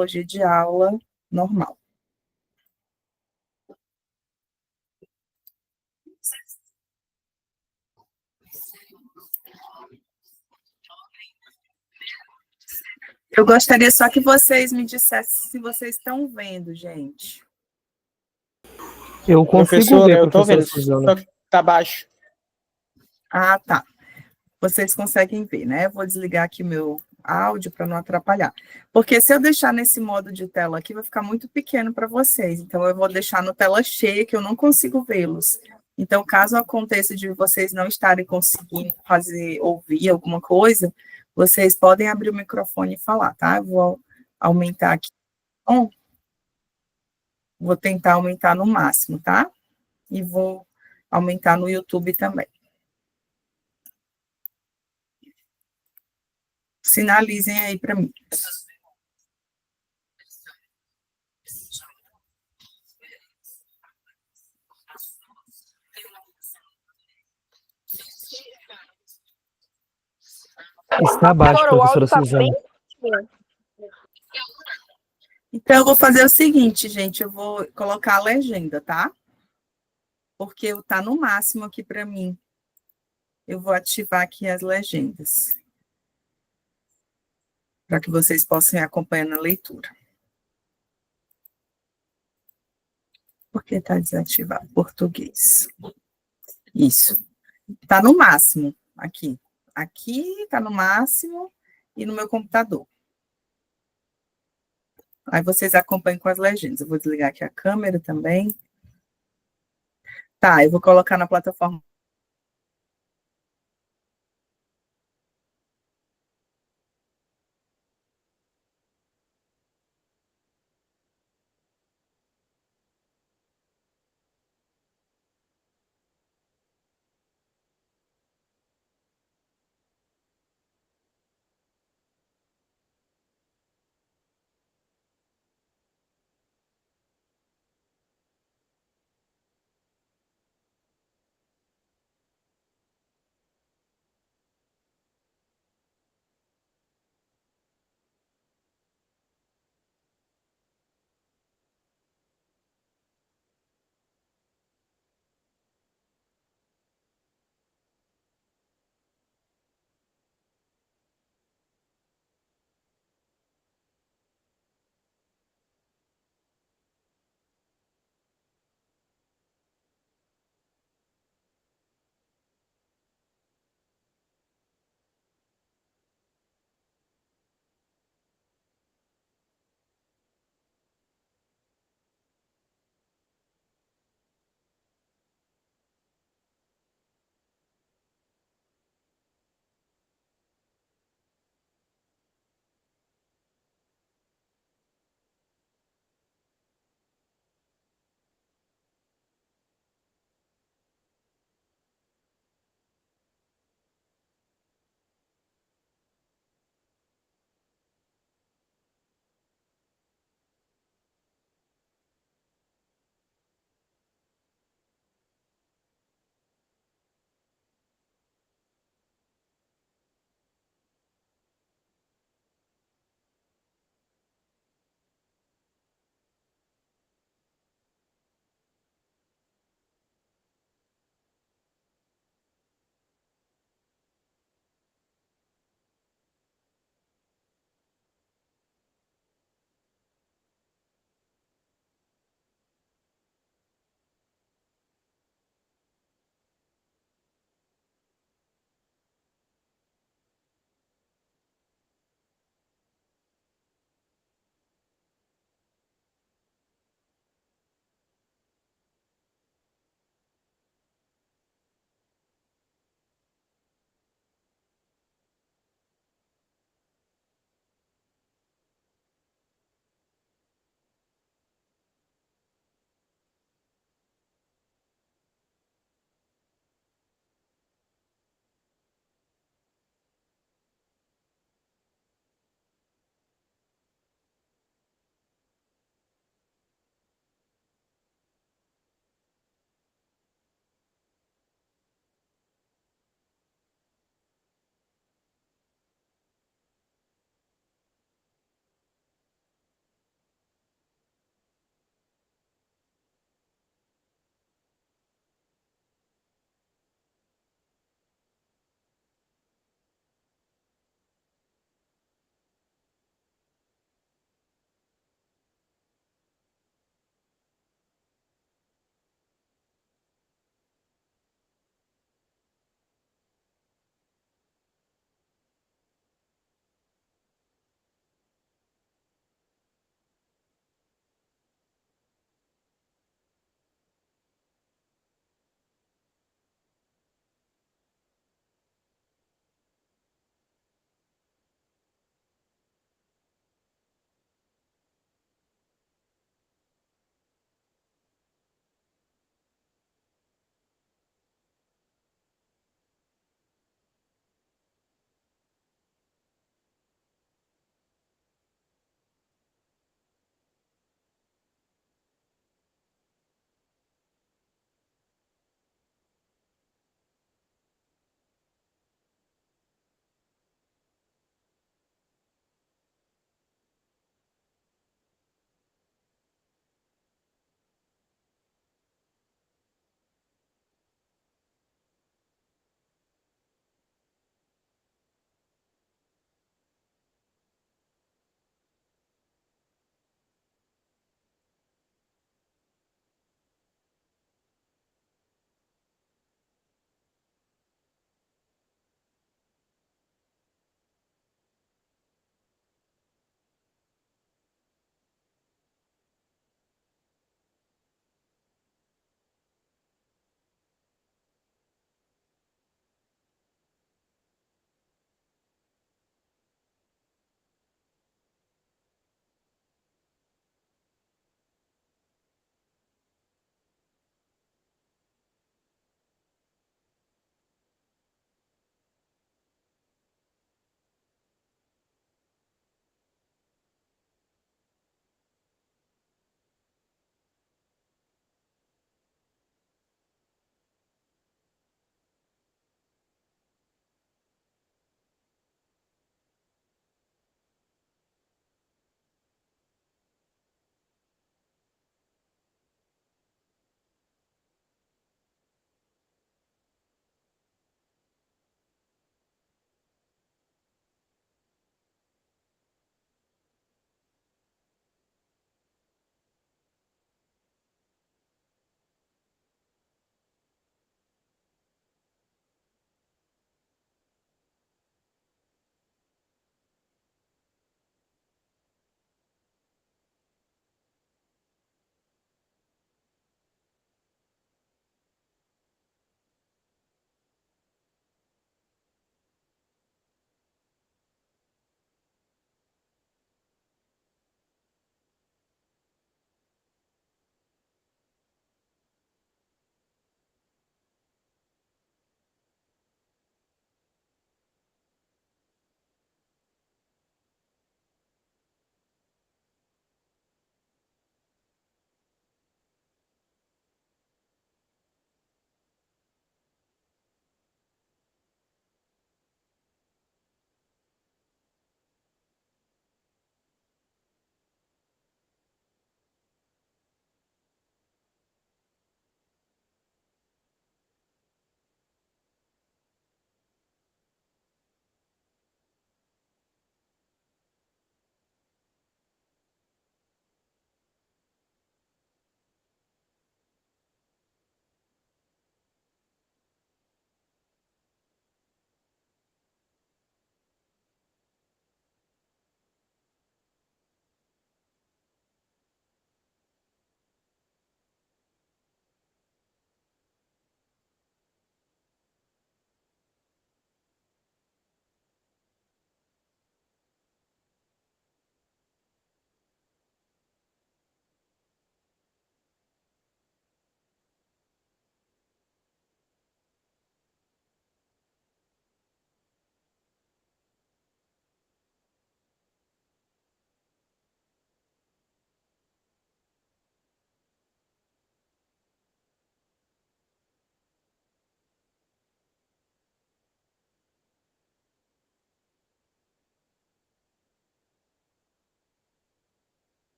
Hoje de aula normal. Eu gostaria só que vocês me dissessem se vocês estão vendo, gente. Eu consigo ver, eu tô professora vendo, Suzana. só que tá baixo. Ah, tá. Vocês conseguem ver, né? Eu vou desligar aqui o meu áudio para não atrapalhar. Porque se eu deixar nesse modo de tela aqui, vai ficar muito pequeno para vocês. Então, eu vou deixar no tela cheia, que eu não consigo vê-los. Então, caso aconteça de vocês não estarem conseguindo ouvir alguma coisa, vocês podem abrir o microfone e falar, tá? Eu vou aumentar aqui. Bom, vou tentar aumentar no máximo, tá? E vou aumentar no YouTube também. Sinalizem aí para mim. Está baixo, Agora, o professora áudio tá Suzana. bem. Então, eu vou fazer o seguinte, gente, eu vou colocar a legenda, tá? Porque tá no máximo aqui para mim. Eu vou ativar aqui as legendas, para que vocês possam ir acompanhando a leitura. Por que está desativado? Português. Isso. Tá no máximo aqui. Aqui tá no máximo e no meu computador. Aí vocês acompanham com as legendas. Eu vou desligar aqui a câmera também. Tá, eu vou colocar na plataforma.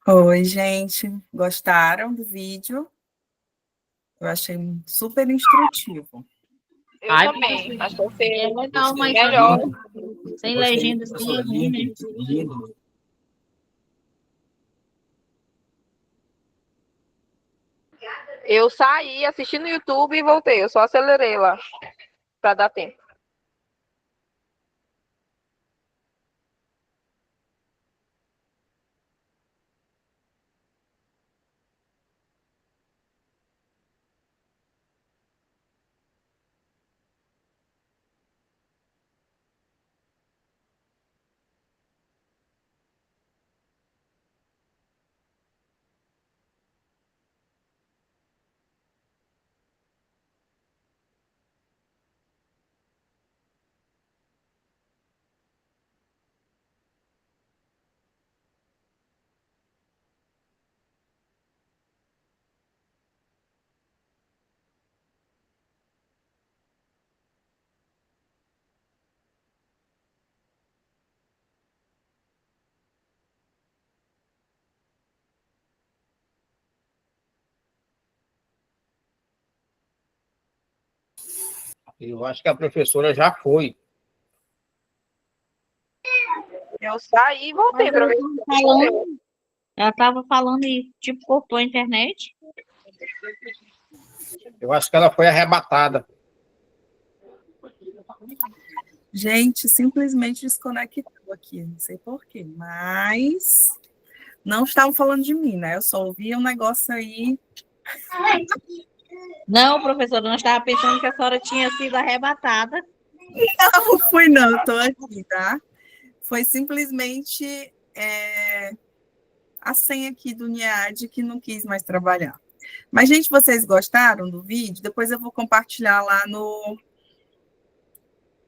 Oi, gente. Gostaram do vídeo? Eu achei super instrutivo. Eu também. Acho que vai ser legal, mas melhor. Sem legendas, sem ruim, né? Eu saí, assisti no YouTube e voltei. Eu só acelerei lá para dar tempo. Eu acho que a professora já foi. Eu saí e voltei para ver. Ela estava falando e, tipo, cortou a internet. Eu acho que ela foi arrebatada. Gente, simplesmente desconectou aqui, não sei porquê, mas não estavam falando de mim, né? Eu só ouvi um negócio aí. Não, professora, nós estava pensando que a senhora tinha sido arrebatada. Não fui, não, estou aqui, tá? Foi simplesmente a senha aqui do NIAD que não quis mais trabalhar. Mas, gente, vocês gostaram do vídeo? Depois eu vou compartilhar lá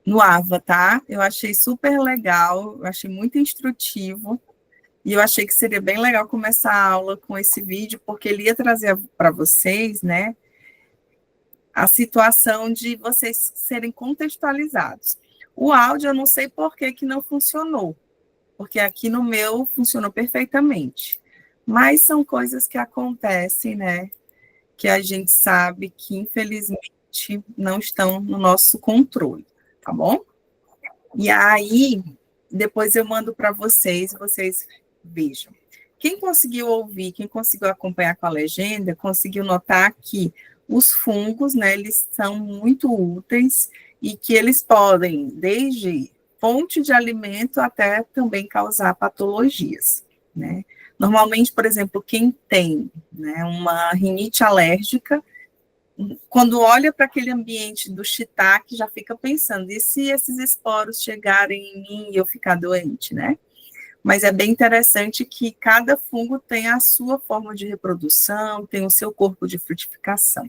no Ava, tá? Eu achei super legal, eu achei muito instrutivo. E eu achei que seria bem legal começar a aula com esse vídeo, porque ele ia trazer para vocês, né, a situação de vocês serem contextualizados. O áudio, eu não sei por que não funcionou, porque aqui no meu funcionou perfeitamente. Mas são coisas que acontecem, né, que a gente sabe que, infelizmente, não estão no nosso controle, tá bom? E aí, depois eu mando para vocês vejam. Quem conseguiu ouvir, quem conseguiu acompanhar com a legenda, conseguiu notar que os fungos, né, eles são muito úteis e que eles podem, desde fonte de alimento até também causar patologias, né? Normalmente, por exemplo, quem tem, né, uma rinite alérgica, quando olha para aquele ambiente do shiitake, já fica pensando, e se esses esporos chegarem em mim e eu ficar doente, né? Mas é bem interessante que cada fungo tem a sua forma de reprodução, tem o seu corpo de frutificação.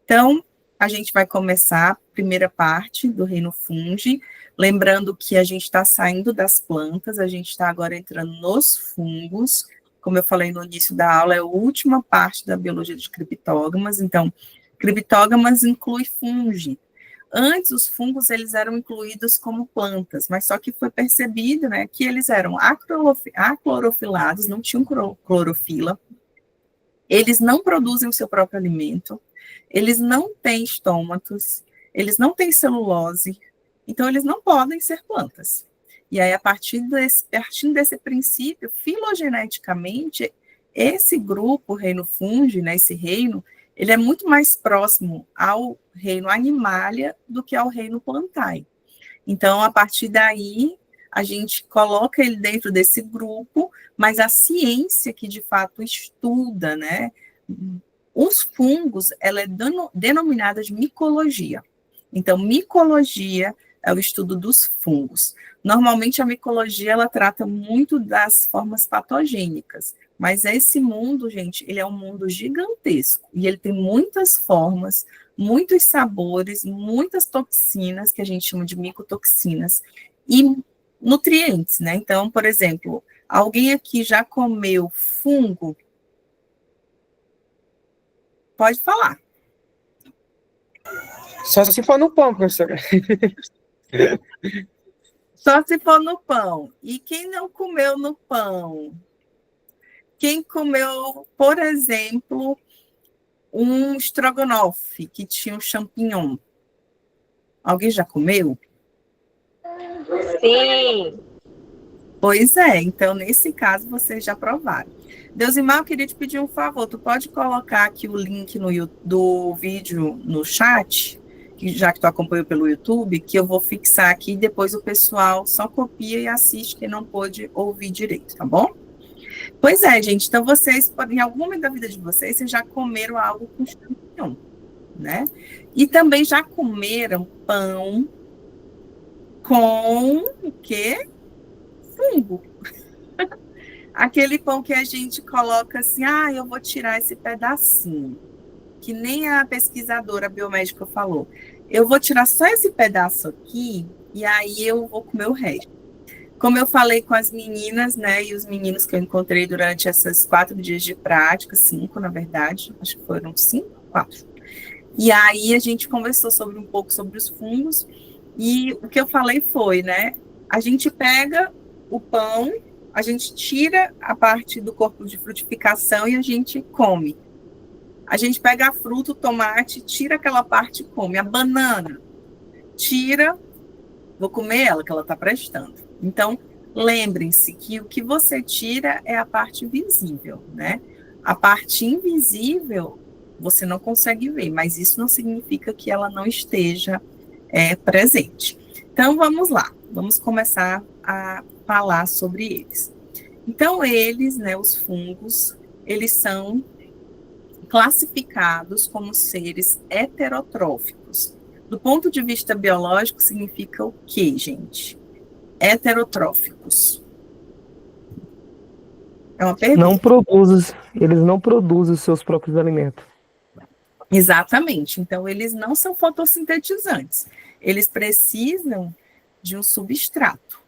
Então, a gente vai começar a primeira parte do reino fungi, lembrando que a gente está saindo das plantas, a gente está agora entrando nos fungos. Como eu falei no início da aula, é a última parte da biologia de criptógamas. Então, criptógamas inclui fungi. Antes, os fungos eles eram incluídos como plantas, mas só que foi percebido, né, que eles eram aclorofilados, não tinham clorofila, eles não produzem o seu próprio alimento, eles não têm estômatos, eles não têm celulose, então eles não podem ser plantas. E aí, a partir desse princípio, filogeneticamente, esse grupo, o reino fungi, né, esse reino, ele é muito mais próximo ao reino animalia do que ao reino plantae. Então, a partir daí, a gente coloca ele dentro desse grupo, mas a ciência que de fato estuda, né, os fungos, ela é denominada de micologia. Então, micologia é o estudo dos fungos. Normalmente, a micologia, ela trata muito das formas patogênicas, mas esse mundo, gente, ele é um mundo gigantesco, e ele tem muitas formas, muitos sabores, muitas toxinas, que a gente chama de micotoxinas, e nutrientes, né? Então, por exemplo, alguém aqui já comeu fungo? Pode falar. Só se for no pão, professora. Só se for no pão. E quem não comeu no pão? Quem comeu, por exemplo, um estrogonofe que tinha um champignon. Alguém já comeu? Sim. Pois é, então nesse caso vocês já provaram. Deusimar, eu queria te pedir um favor, tu pode colocar aqui o link do vídeo no chat, já que tu acompanhou pelo YouTube, que eu vou fixar aqui e depois o pessoal só copia e assiste quem não pôde ouvir direito, tá bom? Pois é, gente, então vocês, em algum momento da vida de vocês já comeram algo com champignon, né? E também já comeram pão com o quê? Fungo. Aquele pão que a gente coloca assim, eu vou tirar esse pedacinho, que nem a pesquisadora biomédica falou. Eu vou tirar só esse pedaço aqui e aí eu vou comer o resto. Como eu falei com as meninas, né, e os meninos que eu encontrei durante esses 4 dias de prática, 5, na verdade, acho que foram 5, 4. E aí a gente conversou um pouco sobre os fungos e o que eu falei foi, né, a gente pega o pão, a gente tira a parte do corpo de frutificação e a gente come. A gente pega a fruta, o tomate, tira aquela parte e come. A banana, tira, vou comer ela, que ela está prestando. Então, lembrem-se que o que você tira é a parte visível, né? A parte invisível você não consegue ver, mas isso não significa que ela não esteja presente. Então, vamos lá, vamos começar a falar sobre eles. Então, eles, né, os fungos, eles são classificados como seres heterotróficos. Do ponto de vista biológico, significa o quê, gente? Heterotróficos. É uma pergunta. Eles não produzem os seus próprios alimentos. Exatamente. Então, eles não são fotossintetizantes. Eles precisam de um substrato.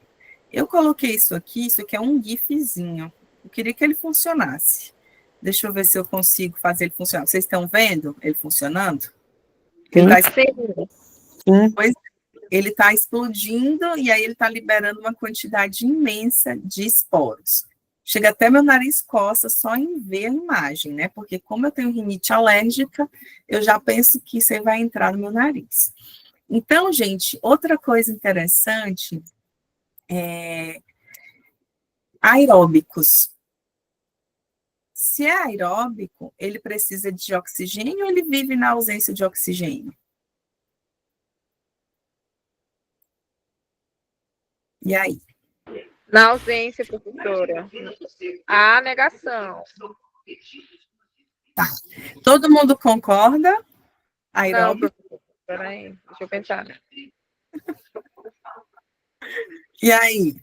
Eu coloquei isso aqui é um gifzinho. Eu queria que ele funcionasse. Deixa eu ver se eu consigo fazer ele funcionar. Vocês estão vendo ele funcionando? Ele está explodindo e aí ele está liberando uma quantidade imensa de esporos. Chega até meu nariz coça só em ver a imagem, né? Porque como eu tenho rinite alérgica, eu já penso que isso aí vai entrar no meu nariz. Então, gente, outra coisa interessante aeróbicos. Se é aeróbico, ele precisa de oxigênio ou ele vive na ausência de oxigênio? E aí? Na ausência, professora. A negação. Tá. Todo mundo concorda? Não, Aeróbico? professora. Peraí, deixa eu pensar. E aí?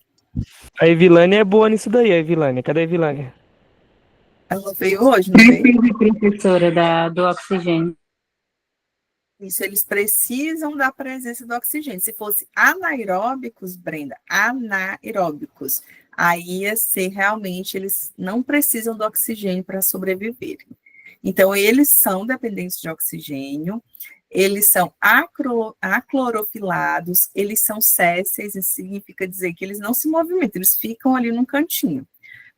A Evilânia é boa nisso daí, a Evilânia. Cadê a Evilânia? Ela veio hoje, não veio? Professora do oxigênio. Isso, eles precisam da presença do oxigênio. Se fosse anaeróbicos, Brenda, anaeróbicos, aí ia ser realmente, eles não precisam do oxigênio para sobreviverem. Então, eles são dependentes de oxigênio, eles são aclorofilados, eles são sésseis, isso significa dizer que eles não se movimentam, eles ficam ali num cantinho.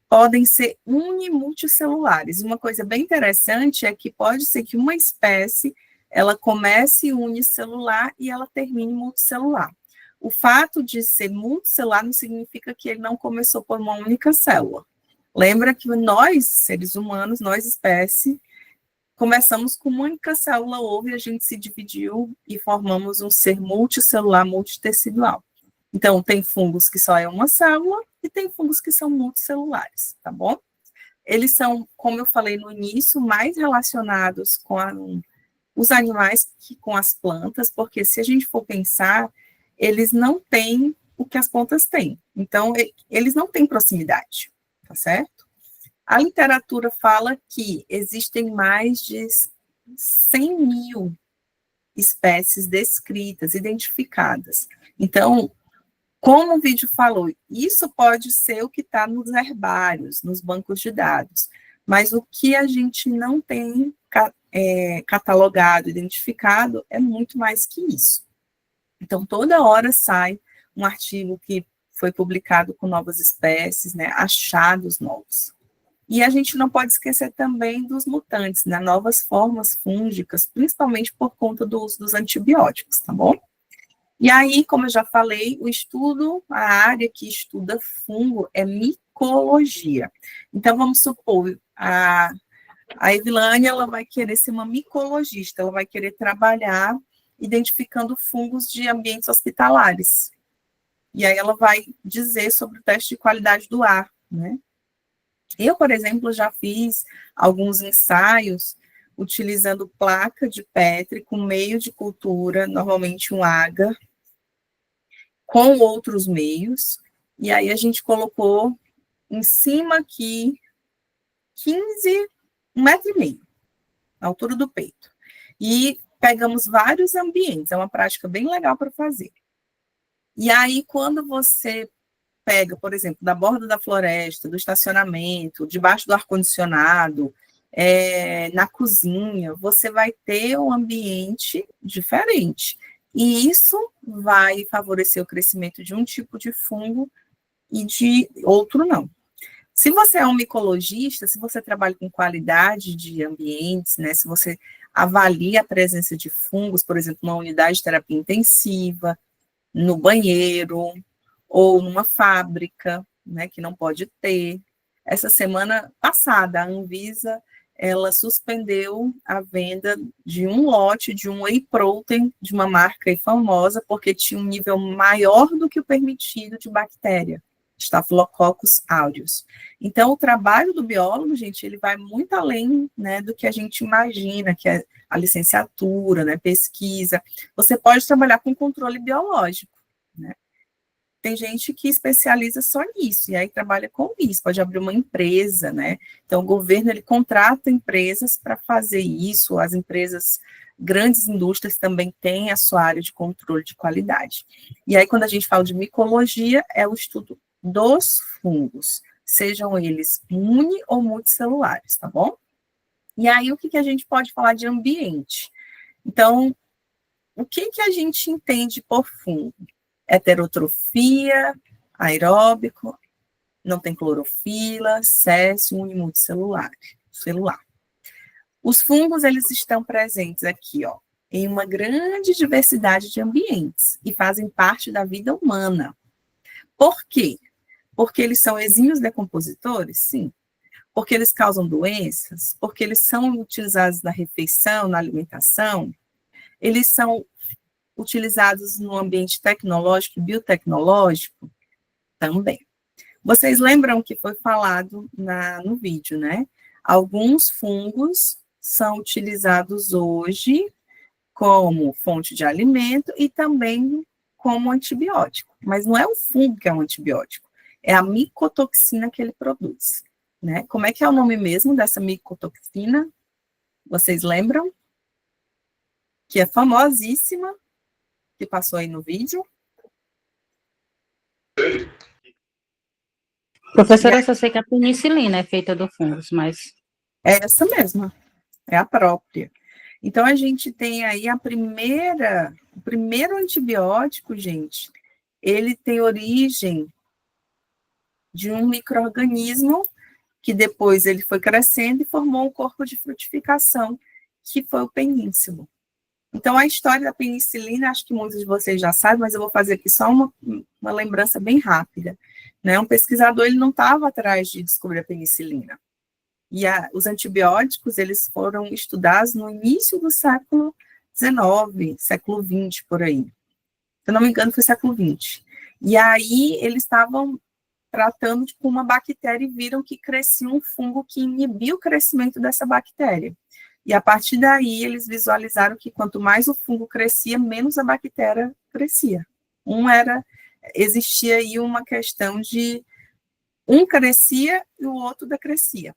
Podem ser unimulticelulares. Uma coisa bem interessante é que pode ser que uma espécie ela comece unicelular e ela termine multicelular. O fato de ser multicelular não significa que ele não começou por uma única célula. Lembra que nós, seres humanos, nós, espécie, começamos com uma única célula ovo e a gente se dividiu e formamos um ser multicelular, multitecidual. Então, tem fungos que só é uma célula e tem fungos que são multicelulares, tá bom? Eles são, como eu falei no início, mais relacionados com os animais que com as plantas, porque se a gente for pensar, eles não têm o que as plantas têm. Então, eles não têm proximidade, tá certo? A literatura fala que existem mais de 100 mil espécies descritas, identificadas. Então, como o vídeo falou, isso pode ser o que está nos herbários, nos bancos de dados, mas o que a gente não tem catalogado, identificado, é muito mais que isso. Então, toda hora sai um artigo que foi publicado com novas espécies, né, achados novos. E a gente não pode esquecer também dos mutantes, né? Novas formas fúngicas, principalmente por conta do uso dos antibióticos, tá bom? E aí, como eu já falei, a área que estuda fungo é micologia. Então, vamos supor, a Evilane, ela vai querer ser uma micologista, ela vai querer trabalhar identificando fungos de ambientes hospitalares. E aí ela vai dizer sobre o teste de qualidade do ar, né? Eu, por exemplo, já fiz alguns ensaios utilizando placa de Petri com meio de cultura, normalmente um agar, com outros meios, e aí a gente colocou em cima aqui 1,5 m, na altura do peito. E pegamos vários ambientes, é uma prática bem legal para fazer. E aí, quando você pega, por exemplo, da borda da floresta, do estacionamento, debaixo do ar-condicionado, na cozinha, você vai ter um ambiente diferente. E isso vai favorecer o crescimento de um tipo de fungo e de outro não. Se você é um micologista, se você trabalha com qualidade de ambientes, né, se você avalia a presença de fungos, por exemplo, numa unidade de terapia intensiva, no banheiro, ou numa fábrica, né, que não pode ter. Essa semana passada, a Anvisa, ela suspendeu a venda de um lote de um whey protein de uma marca aí famosa, porque tinha um nível maior do que o permitido de bactéria, Staphylococcus aureus. Então, o trabalho do biólogo, gente, ele vai muito além, né, do que a gente imagina, que é a licenciatura, né, pesquisa. Você pode trabalhar com controle biológico, né? Tem gente que especializa só nisso, e aí trabalha com isso, pode abrir uma empresa, né? Então, o governo, ele contrata empresas para fazer isso, as empresas, grandes indústrias também têm a sua área de controle de qualidade. E aí, quando a gente fala de micologia, é o estudo dos fungos, sejam eles uni ou multicelulares, tá bom? E aí, o que a gente pode falar de ambiente? Então, o que a gente entende por fungo? Heterotrofia, aeróbico, não tem clorofila, céssio, unimulticelular. Os fungos, eles estão presentes aqui, ó, em uma grande diversidade de ambientes e fazem parte da vida humana. Por quê? Porque eles são exímios decompositores? Sim. Porque eles causam doenças? Porque eles são utilizados na refeição, na alimentação? Eles são utilizados no ambiente tecnológico e biotecnológico? Também. Vocês lembram que foi falado no vídeo, né? Alguns fungos são utilizados hoje como fonte de alimento e também como antibiótico. Mas não é o fungo que é um antibiótico, é a micotoxina que ele produz, né? Como é que é o nome mesmo dessa micotoxina? Vocês lembram? Que é famosíssima, que passou aí no vídeo. Professora, eu só sei que a penicilina é feita do fungos, mas... É essa mesma, é a própria. Então, a gente tem aí o primeiro antibiótico, gente, ele tem origem de um micro-organismo que depois ele foi crescendo e formou um corpo de frutificação, que foi o penínsilo. Então, a história da penicilina, acho que muitos de vocês já sabem, mas eu vou fazer aqui só uma lembrança bem rápida, né? Um pesquisador, ele não estava atrás de descobrir a penicilina. E os antibióticos, eles foram estudados no início do século XIX, século XX, por aí. Se eu não me engano, foi século XX. E aí, eles estavam tratando com uma bactéria e viram que crescia um fungo que inibia o crescimento dessa bactéria. E a partir daí, eles visualizaram que quanto mais o fungo crescia, menos a bactéria crescia. Existia aí uma questão de um crescia e o outro decrescia.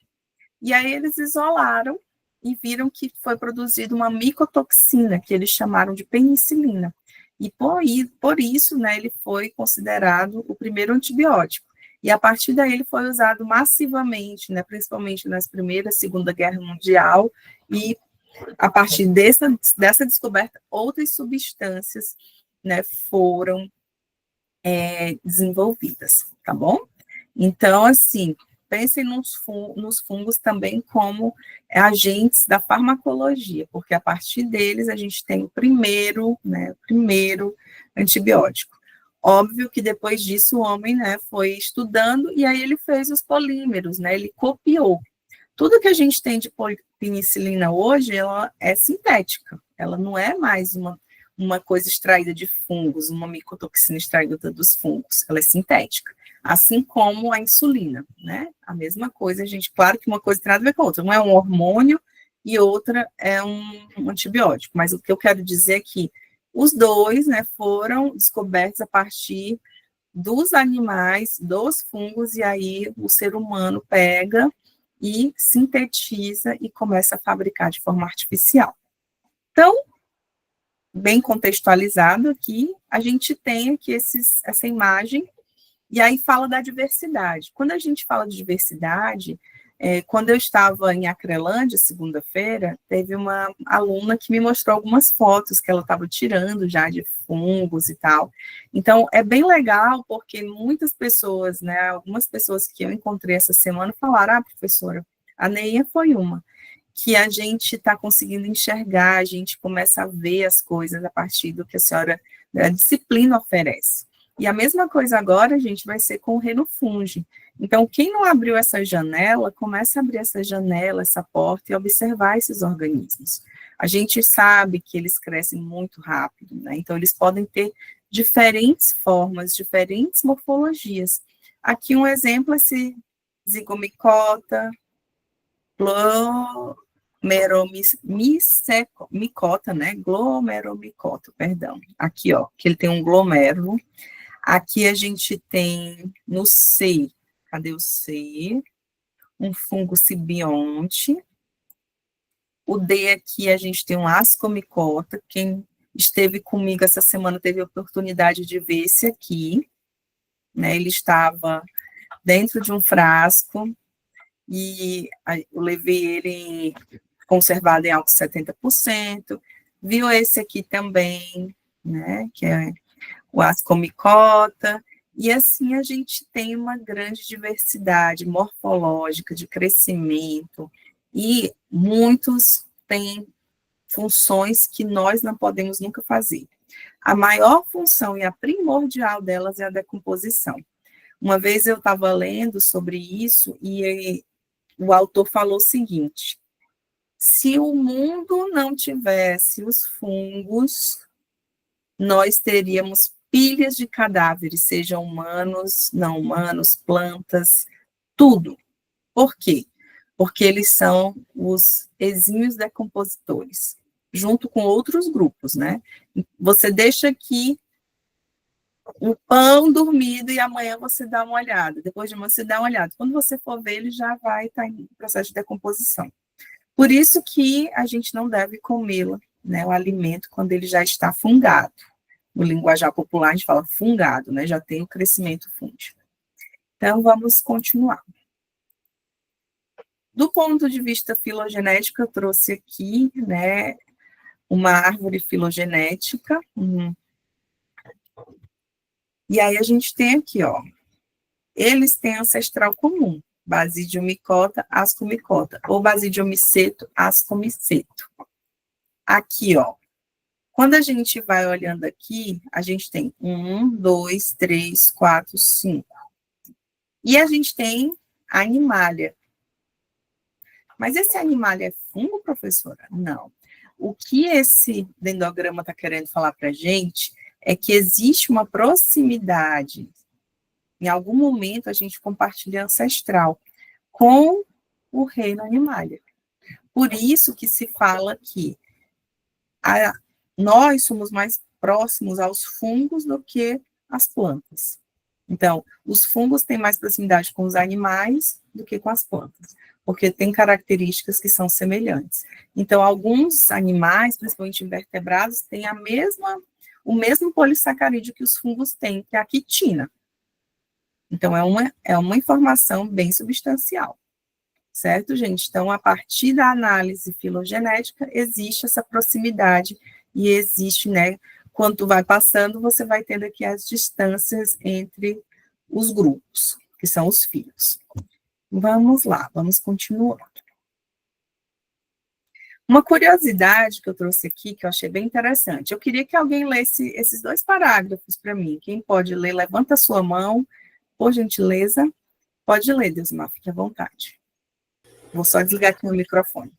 E aí eles isolaram e viram que foi produzida uma micotoxina, que eles chamaram de penicilina. E por isso, né, ele foi considerado o primeiro antibiótico. E a partir daí ele foi usado massivamente, né, principalmente nas Primeira e Segunda Guerra Mundial, e a partir dessa descoberta, outras substâncias, né, foram desenvolvidas, tá bom? Então, assim, pensem nos fungos também como agentes da farmacologia, porque a partir deles a gente tem o primeiro antibiótico. Óbvio que depois disso o homem, né, foi estudando e aí ele fez os polímeros, né, ele copiou. Tudo que a gente tem de penicilina hoje, ela é sintética, ela não é mais uma coisa extraída de fungos, uma micotoxina extraída dos fungos, ela é sintética, assim como a insulina, né? A mesma coisa, gente, claro que uma coisa tem nada a ver com a outra, um é um hormônio e outra é um antibiótico, mas o que eu quero dizer é que os dois, né, foram descobertos a partir dos animais, dos fungos, e aí o ser humano pega e sintetiza e começa a fabricar de forma artificial. Então, bem contextualizado aqui, a gente tem aqui essa imagem, e aí fala da diversidade. Quando a gente fala de diversidade, quando eu estava em Acrelândia, segunda-feira, teve uma aluna que me mostrou algumas fotos que ela estava tirando já de fungos e tal. Então, é bem legal, porque muitas pessoas, né, algumas pessoas que eu encontrei essa semana falaram, professora, a Neia foi uma, que a gente está conseguindo enxergar, a gente começa a ver as coisas a partir do que a senhora, a disciplina oferece. E a mesma coisa agora, gente, vai ser com o Renofunge. Então, quem não abriu essa janela, começa a abrir essa janela, essa porta, e observar esses organismos. A gente sabe que eles crescem muito rápido, né? Então, eles podem ter diferentes formas, diferentes morfologias. Aqui um exemplo, esse zigomicota, glomeromicota, né? Glomeromicota, perdão. Aqui, ó, que ele tem um glomérulo. Aqui a gente tem no C, cadê o C? Um fungo simbionte. O D aqui a gente tem um ascomicota. Quem esteve comigo essa semana teve a oportunidade de ver esse aqui, né? Ele estava dentro de um frasco e eu levei ele conservado em álcool 70%. Viu esse aqui também, né? Que é o ascomicota, e assim a gente tem uma grande diversidade morfológica de crescimento, e muitos têm funções que nós não podemos nunca fazer. A maior função e a primordial delas é a decomposição. Uma vez eu estava lendo sobre isso, e o autor falou o seguinte: se o mundo não tivesse os fungos, nós teríamos pilhas de cadáveres, sejam humanos, não humanos, plantas, tudo. Por quê? Porque eles são os exímios decompositores, junto com outros grupos, né? Você deixa aqui o pão dormido e amanhã você dá uma olhada, depois de amanhã você dá uma olhada. Quando você for ver, ele já vai estar em processo de decomposição. Por isso que a gente não deve comê-lo, né, o alimento, quando ele já está fungado. No linguajar popular, a gente fala fungado, né? Já tem o crescimento fúngico. Então, vamos continuar. Do ponto de vista filogenético, eu trouxe aqui, né, uma árvore filogenética. E aí a gente tem aqui, ó, eles têm ancestral comum, Basidiomycota, Ascomycota, ou Basidiomiceto, Ascomiceto. Aqui, ó, quando a gente vai olhando aqui, a gente tem 1, 2, 3, 4, 5. E a gente tem a animália. Mas esse animália é fungo, professora? Não. O que esse dendrograma está querendo falar para a gente é que existe uma proximidade. Em algum momento, a gente compartilha ancestral com o reino animália. Por isso que se fala que nós somos mais próximos aos fungos do que as plantas. Então, os fungos têm mais proximidade com os animais do que com as plantas, porque tem características que são semelhantes. Então, alguns animais, principalmente invertebrados, têm o mesmo polissacarídeo que os fungos têm, que é a quitina. Então, é uma informação bem substancial. Certo, gente? Então, a partir da análise filogenética, existe essa proximidade e existe, né, quando vai passando, você vai tendo aqui as distâncias entre os grupos, que são os filhos. Vamos lá, vamos continuar. Uma curiosidade que eu trouxe aqui, que eu achei bem interessante. Eu queria que alguém lesse esses 2 parágrafos para mim. Quem pode ler, levanta a sua mão, por gentileza. Pode ler, Deusmar, fique à vontade. Vou só desligar aqui o microfone.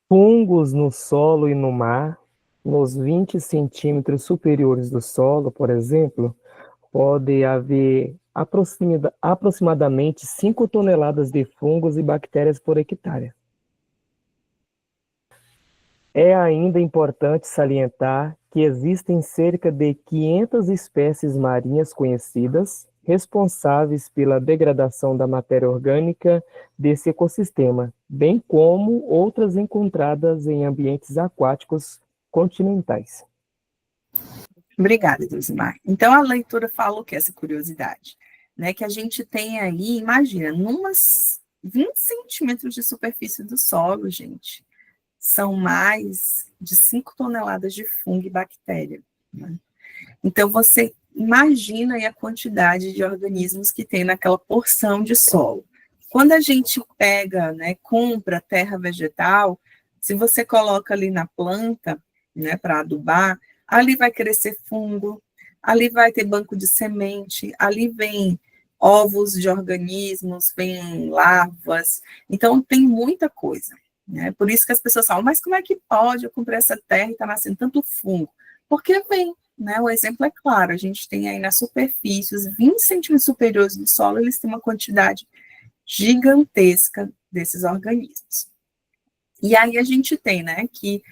Fungos no solo e no mar, nos 20 centímetros superiores do solo, por exemplo, pode haver aproximadamente 5 toneladas de fungos e bactérias por hectare. É ainda importante salientar que existem cerca de 500 espécies marinhas conhecidas, responsáveis pela degradação da matéria orgânica desse ecossistema, bem como outras encontradas em ambientes aquáticos continentais. Obrigada, Deusmar. Então, a leitura fala o que, essa curiosidade? Né, que a gente tem aí, imagina, numas 20 centímetros de superfície do solo, gente, são mais de 5 toneladas de fungo e bactéria. Né? Então, você imagina aí a quantidade de organismos que tem naquela porção de solo. Quando a gente pega, né, compra terra vegetal, se você coloca ali na planta, né, para adubar, ali vai crescer fungo, ali vai ter banco de semente, ali vem ovos de organismos, vem larvas, então tem muita coisa. Né? Por isso que as pessoas falam, mas como é que pode eu comprar essa terra e está nascendo tanto fungo? Porque vem, né? O exemplo é claro, a gente tem aí na superfície, os 20 centímetros superiores do solo, eles têm uma quantidade gigantesca desses organismos. E aí a gente tem, né, que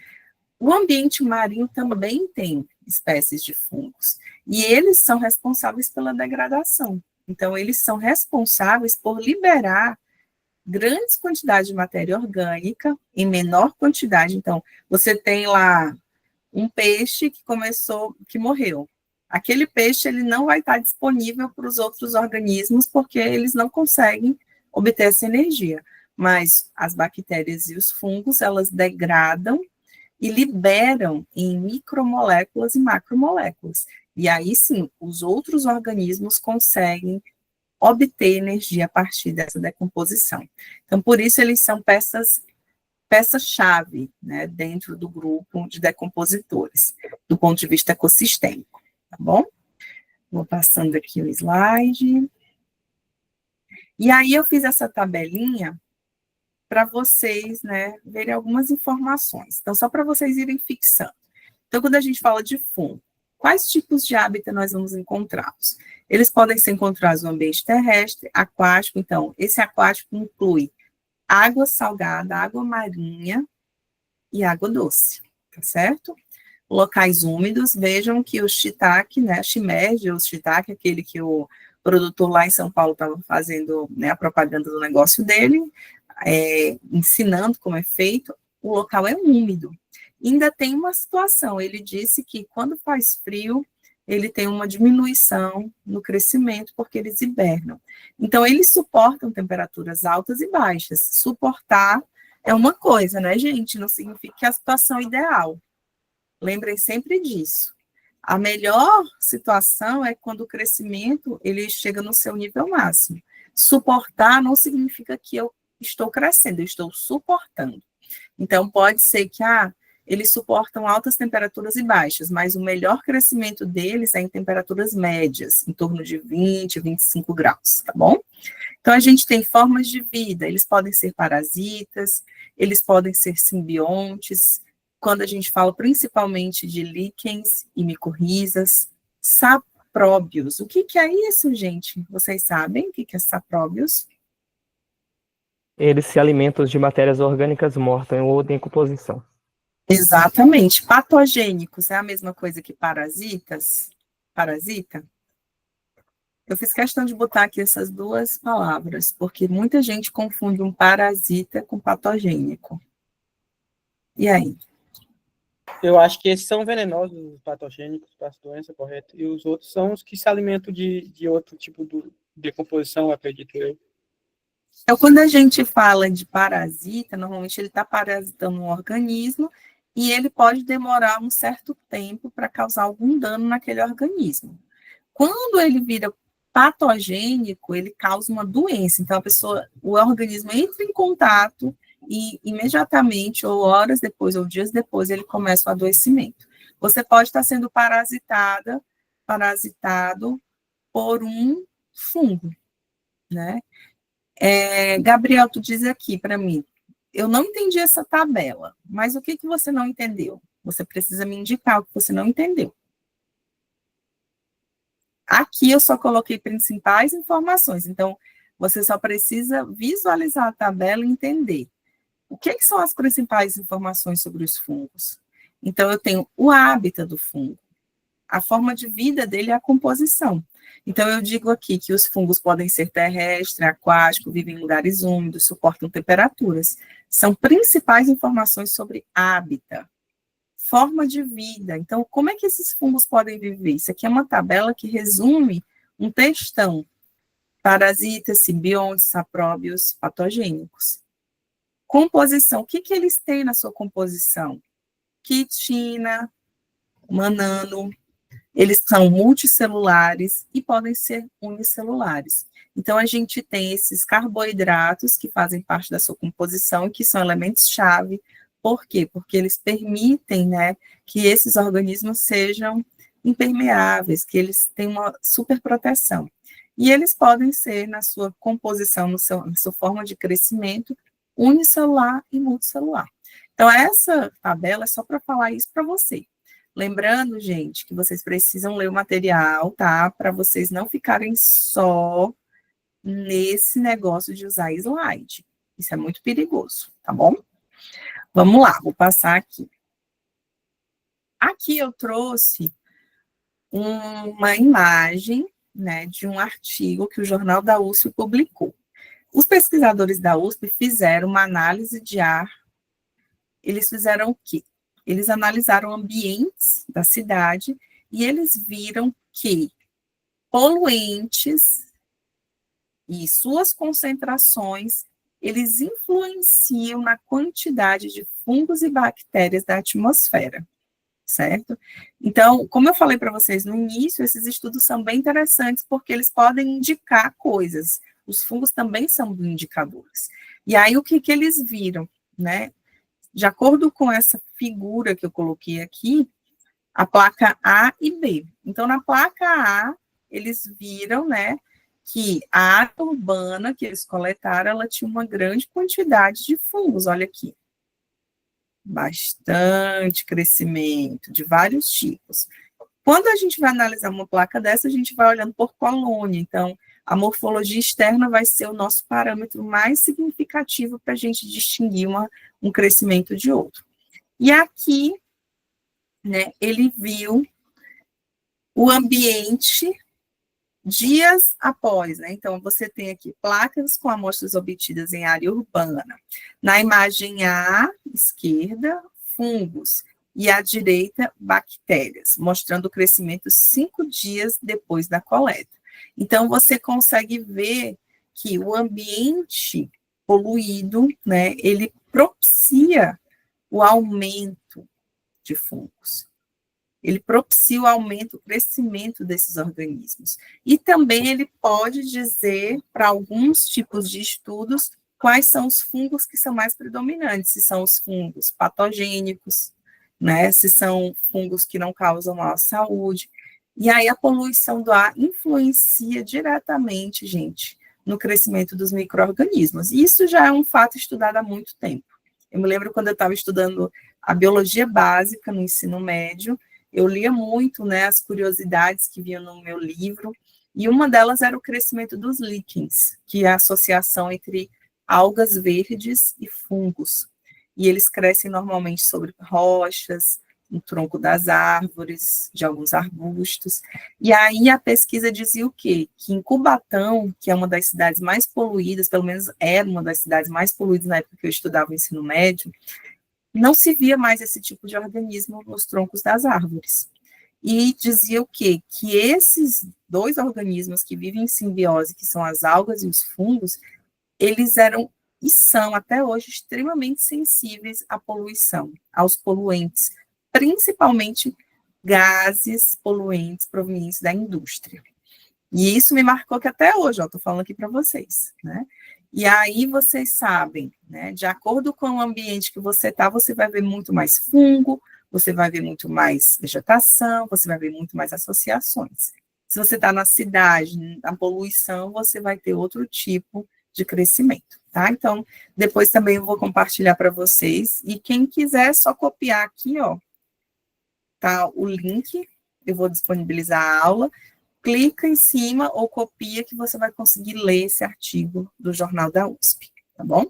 o ambiente marinho também tem espécies de fungos, e eles são responsáveis pela degradação. Então, eles são responsáveis por liberar grandes quantidades de matéria orgânica em menor quantidade. Então, você tem lá um peixe que morreu. Aquele peixe ele não vai estar disponível para os outros organismos porque eles não conseguem obter essa energia. Mas as bactérias e os fungos, elas degradam e liberam em micromoléculas e macromoléculas. E aí sim, os outros organismos conseguem obter energia a partir dessa decomposição. Então, por isso, eles são peça-chave, né, dentro do grupo de decompositores, do ponto de vista ecossistêmico, tá bom? Vou passando aqui o slide. E aí, eu fiz essa tabelinha para vocês, né, verem algumas informações. Então, só para vocês irem fixando. Então, quando a gente fala de fungo, quais tipos de hábitat nós vamos encontrá-los? Eles podem ser encontrados no ambiente terrestre, aquático. Então, esse aquático inclui água salgada, água marinha e água doce, tá certo? Locais úmidos, vejam que o shiitake, né, shimeji, o shiitake, aquele que o produtor lá em São Paulo estava fazendo, né, a propaganda do negócio dele, ensinando como é feito, o local é úmido. Ainda tem uma situação, ele disse que quando faz frio, ele tem uma diminuição no crescimento, porque eles hibernam. Então, eles suportam temperaturas altas e baixas. Suportar é uma coisa, né, gente? Não significa que é a situação ideal. Lembrem sempre disso. A melhor situação é quando o crescimento ele chega no seu nível máximo. Suportar não significa que eu estou crescendo, eu estou suportando. Então, pode ser que eles suportam altas temperaturas e baixas, mas o melhor crescimento deles é em temperaturas médias, em torno de 20, 25 graus, tá bom? Então, a gente tem formas de vida, eles podem ser parasitas, eles podem ser simbiontes, quando a gente fala principalmente de líquens e micorrizas, sapróbios. O que é isso, gente? Vocês sabem o que é sapróbios? Eles se alimentam de matérias orgânicas mortas ou em decomposição. Exatamente. Patogênicos é a mesma coisa que parasitas? Parasita? Eu fiz questão de botar aqui essas duas palavras, porque muita gente confunde um parasita com patogênico. E aí? Eu acho que esses são venenosos, os patogênicos para as doenças, correto? E os outros são os que se alimentam de outro tipo de decomposição, acredito eu. Então, quando a gente fala de parasita, normalmente ele está parasitando um organismo e ele pode demorar um certo tempo para causar algum dano naquele organismo. Quando ele vira Patogênico, ele causa uma doença, então o organismo entra em contato e imediatamente, ou horas depois, ou dias depois, ele começa o adoecimento. Você pode estar sendo parasitado por um fungo, né? Gabriel, tu diz aqui para mim, eu não entendi essa tabela, mas o que você não entendeu? Você precisa me indicar o que você não entendeu. Aqui eu só coloquei principais informações, então você só precisa visualizar a tabela e entender. O que são as principais informações sobre os fungos? Então, eu tenho o hábitat do fungo, a forma de vida dele e a composição. Então, eu digo aqui que os fungos podem ser terrestre, aquático, vivem em lugares úmidos, suportam temperaturas. São principais informações sobre hábitat, forma de vida. Então, como é que esses fungos podem viver? Isso aqui é uma tabela que resume um textão. Parasitas, simbiontes, sapróbios, patogênicos. Composição, o que eles têm na sua composição? Quitina, manano, eles são multicelulares e podem ser unicelulares. Então, a gente tem esses carboidratos que fazem parte da sua composição e que são elementos-chave. Por quê? Porque eles permitem, né, que esses organismos sejam impermeáveis, que eles tenham uma superproteção. E eles podem ser, na sua composição, na sua forma de crescimento, unicelular e multicelular. Então, essa tabela é só para falar isso para você. Lembrando, gente, que vocês precisam ler o material, tá? Para vocês não ficarem só nesse negócio de usar slide. Isso é muito perigoso, tá bom? Vamos lá, vou passar aqui. Aqui eu trouxe uma imagem, né, de um artigo que o Jornal da USP publicou. Os pesquisadores da USP fizeram uma análise de ar. Eles fizeram o quê? Eles analisaram ambientes da cidade e eles viram que poluentes e suas concentrações, eles influenciam na quantidade de fungos e bactérias da atmosfera, certo? Então, como eu falei para vocês no início, esses estudos são bem interessantes porque eles podem indicar coisas. Os fungos também são indicadores. E aí, o que eles viram, né? De acordo com essa figura que eu coloquei aqui, a placa A e B. Então, na placa A, eles viram, né, que a área urbana que eles coletaram, ela tinha uma grande quantidade de fungos, olha aqui. Bastante crescimento, de vários tipos. Quando a gente vai analisar uma placa dessa, a gente vai olhando por colônia, então, a morfologia externa vai ser o nosso parâmetro mais significativo para a gente distinguir um crescimento de outro. E aqui, né, ele viu o ambiente dias após, né? Então, você tem aqui placas com amostras obtidas em área urbana. Na imagem à esquerda, fungos, e à direita, bactérias, mostrando o crescimento 5 dias depois da coleta. Então, você consegue ver que o ambiente poluído, né, ele propicia o aumento de fungos. Ele propicia o aumento, o crescimento desses organismos. E também ele pode dizer, para alguns tipos de estudos, quais são os fungos que são mais predominantes, se são os fungos patogênicos, né, se são fungos que não causam mal à saúde. E aí a poluição do ar influencia diretamente, gente, no crescimento dos micro-organismos. Isso já é um fato estudado há muito tempo. Eu me lembro quando eu estava estudando a biologia básica no ensino médio, eu lia muito, né, as curiosidades que vinham no meu livro, e uma delas era o crescimento dos líquens, que é a associação entre algas verdes e fungos. E eles crescem normalmente sobre rochas, no tronco das árvores, de alguns arbustos. E aí a pesquisa dizia o quê? Que em Cubatão, que é uma das cidades mais poluídas, pelo menos era uma das cidades mais poluídas na época que eu estudava o ensino médio, não se via mais esse tipo de organismo nos troncos das árvores. E dizia o quê? Que esses dois organismos que vivem em simbiose, que são as algas e os fungos, eles eram e são, até hoje, extremamente sensíveis à poluição, aos poluentes, principalmente gases poluentes provenientes da indústria. E isso me marcou que até hoje, estou falando aqui para vocês, né? E aí vocês sabem, né? De acordo com o ambiente que você está, você vai ver muito mais fungo, você vai ver muito mais vegetação, você vai ver muito mais associações. Se você está na cidade, na poluição, você vai ter outro tipo de crescimento, tá? Então, depois também eu vou compartilhar para vocês, e quem quiser, é só copiar aqui, ó, tá o link, eu vou disponibilizar a aula, clica em cima ou copia que você vai conseguir ler esse artigo do Jornal da USP, tá bom?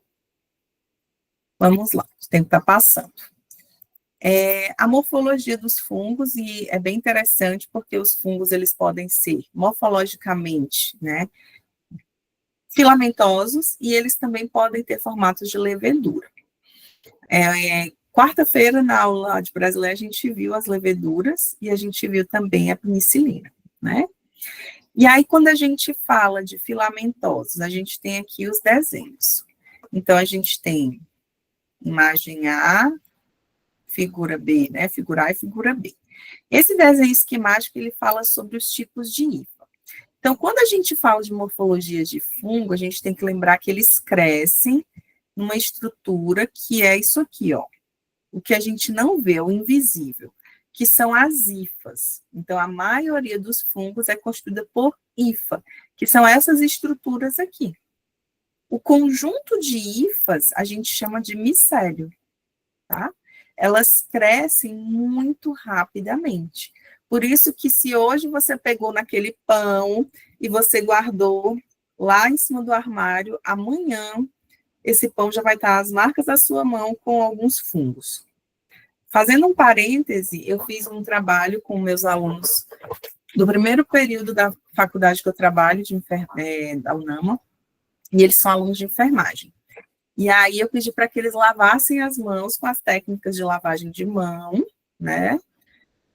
Vamos lá, o tempo está passando. A morfologia dos fungos, e é bem interessante porque os fungos, eles podem ser morfologicamente, né, filamentosos, e eles também podem ter formatos de levedura. Quarta-feira, na aula de brasileiro, a gente viu as leveduras e a gente viu também a penicilina, né? E aí, quando a gente fala de filamentosos, a gente tem aqui os desenhos. Então, a gente tem imagem A, figura B, né? Figura A e figura B. Esse desenho esquemático, ele fala sobre os tipos de hifa. Então, quando a gente fala de morfologia de fungo, a gente tem que lembrar que eles crescem numa estrutura que é isso aqui, ó. O que a gente não vê, o invisível, que são as hifas. Então, a maioria dos fungos é constituída por hifa, que são essas estruturas aqui. O conjunto de hifas a gente chama de micélio, tá? Elas crescem muito rapidamente. Por isso que se hoje você pegou naquele pão e você guardou lá em cima do armário, amanhã esse pão já vai estar as marcas da sua mão com alguns fungos. Fazendo um parêntese, eu fiz um trabalho com meus alunos do primeiro período da faculdade que eu trabalho, da UNAMA, e eles são alunos de enfermagem. E aí eu pedi para que eles lavassem as mãos com as técnicas de lavagem de mão, né?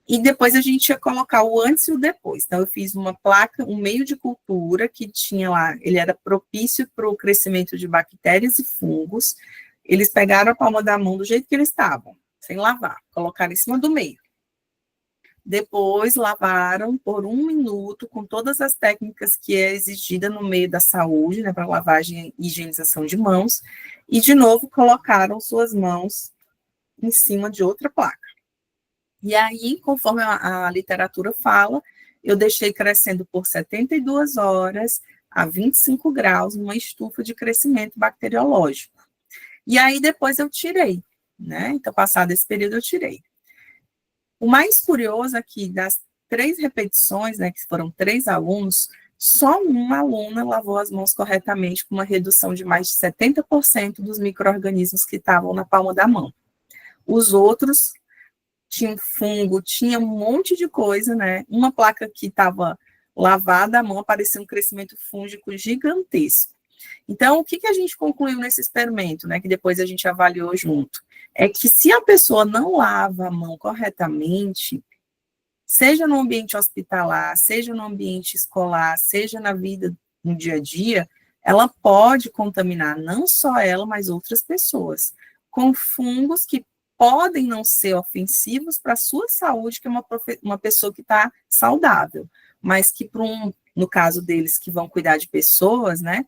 E depois a gente ia colocar o antes e o depois. Então, eu fiz uma placa, um meio de cultura que tinha lá, ele era propício para o crescimento de bactérias e fungos. Eles pegaram a palma da mão do jeito que eles estavam, sem lavar, colocaram em cima do meio. Depois, lavaram por 1 minuto, com todas as técnicas que é exigida no meio da saúde, né, para lavagem e higienização de mãos, e, de novo, colocaram suas mãos em cima de outra placa. E aí, conforme a literatura fala, eu deixei crescendo por 72 horas a 25 graus, numa estufa de crescimento bacteriológico. E aí, depois eu tirei, né? Então, passado esse período, eu tirei. O mais curioso aqui, das 3 repetições, né, que foram 3 alunos, só uma aluna lavou as mãos corretamente, com uma redução de mais de 70% dos micro-organismos que estavam na palma da mão. Os outros tinham fungo, tinha um monte de coisa, né? Uma placa que estava lavada, a mão aparecia um crescimento fúngico gigantesco. Então, o que a gente concluiu nesse experimento, né, que depois a gente avaliou junto? É que se a pessoa não lava a mão corretamente, seja no ambiente hospitalar, seja no ambiente escolar, seja na vida no dia a dia, ela pode contaminar não só ela, mas outras pessoas, com fungos que podem não ser ofensivos para a sua saúde, que é uma pessoa que está saudável, mas que, no caso deles que vão cuidar de pessoas, né,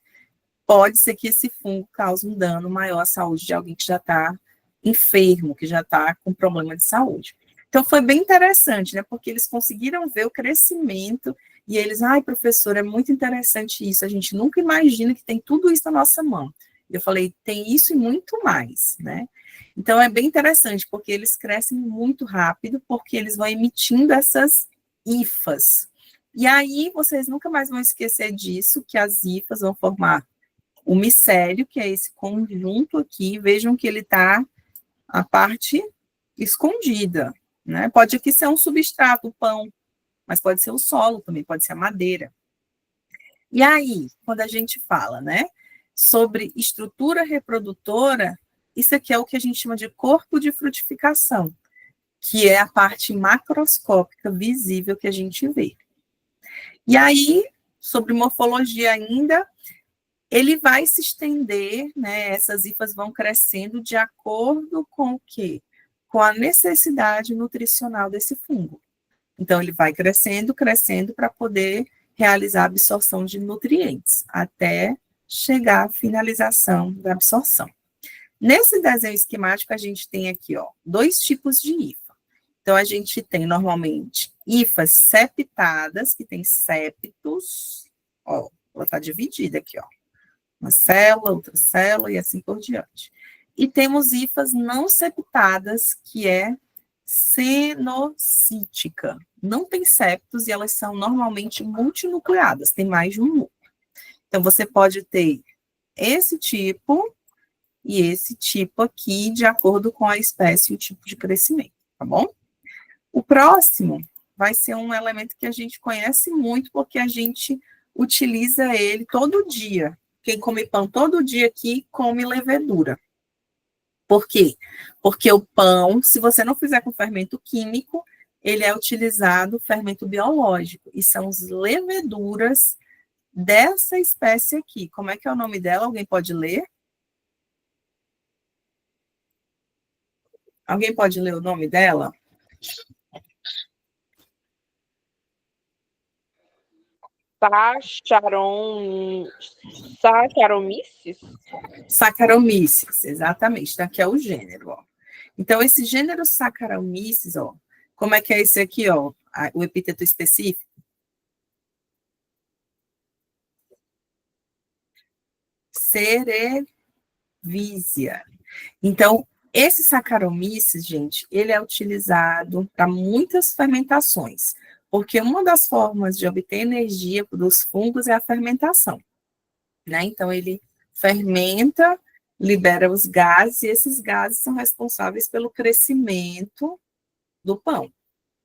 pode ser que esse fungo cause um dano maior à saúde de alguém que já está enfermo, que já está com problema de saúde. Então, foi bem interessante, né, porque eles conseguiram ver o crescimento, e eles, professor, é muito interessante isso, a gente nunca imagina que tem tudo isso na nossa mão. Eu falei, tem isso e muito mais, né? Então, é bem interessante, porque eles crescem muito rápido, porque eles vão emitindo essas hifas. E aí, vocês nunca mais vão esquecer disso, que as hifas vão formar o micélio, que é esse conjunto aqui, vejam que ele está a parte escondida, né? Pode aqui ser um substrato, o pão, mas pode ser o solo também, pode ser a madeira. E aí, quando a gente fala, né, sobre estrutura reprodutora, isso aqui é o que a gente chama de corpo de frutificação, que é a parte macroscópica visível que a gente vê. E aí, sobre morfologia ainda, ele vai se estender, né, essas hifas vão crescendo de acordo com o quê? Com a necessidade nutricional desse fungo. Então, ele vai crescendo para poder realizar a absorção de nutrientes, até chegar à finalização da absorção. Nesse desenho esquemático, a gente tem aqui, ó, 2 tipos de hifa. Então, a gente tem, normalmente, hifas septadas, que tem septos, ó, ela está dividida aqui, ó. Uma célula, outra célula, e assim por diante. E temos hifas não septadas, que é cenocítica. Não tem septos e elas são normalmente multinucleadas, tem mais de um núcleo. Então, você pode ter esse tipo e esse tipo aqui, de acordo com a espécie e o tipo de crescimento, tá bom? O próximo vai ser um elemento que a gente conhece muito, porque a gente utiliza ele todo dia. Quem come pão todo dia aqui, come levedura. Por quê? Porque o pão, se você não fizer com fermento químico, ele é utilizado fermento biológico, e são as leveduras dessa espécie aqui. Como é que é o nome dela? Alguém pode ler? Alguém pode ler o nome dela? Saccharomyces? Saccharomyces, exatamente. Então, aqui é o gênero, ó. Então, esse gênero Saccharomyces, ó, como é que é esse aqui, ó, o epíteto específico? Cerevisia. Então, esse Saccharomyces, gente, ele é utilizado para muitas fermentações, porque uma das formas de obter energia dos fungos é a fermentação, né? Então, ele fermenta, libera os gases, e esses gases são responsáveis pelo crescimento do pão.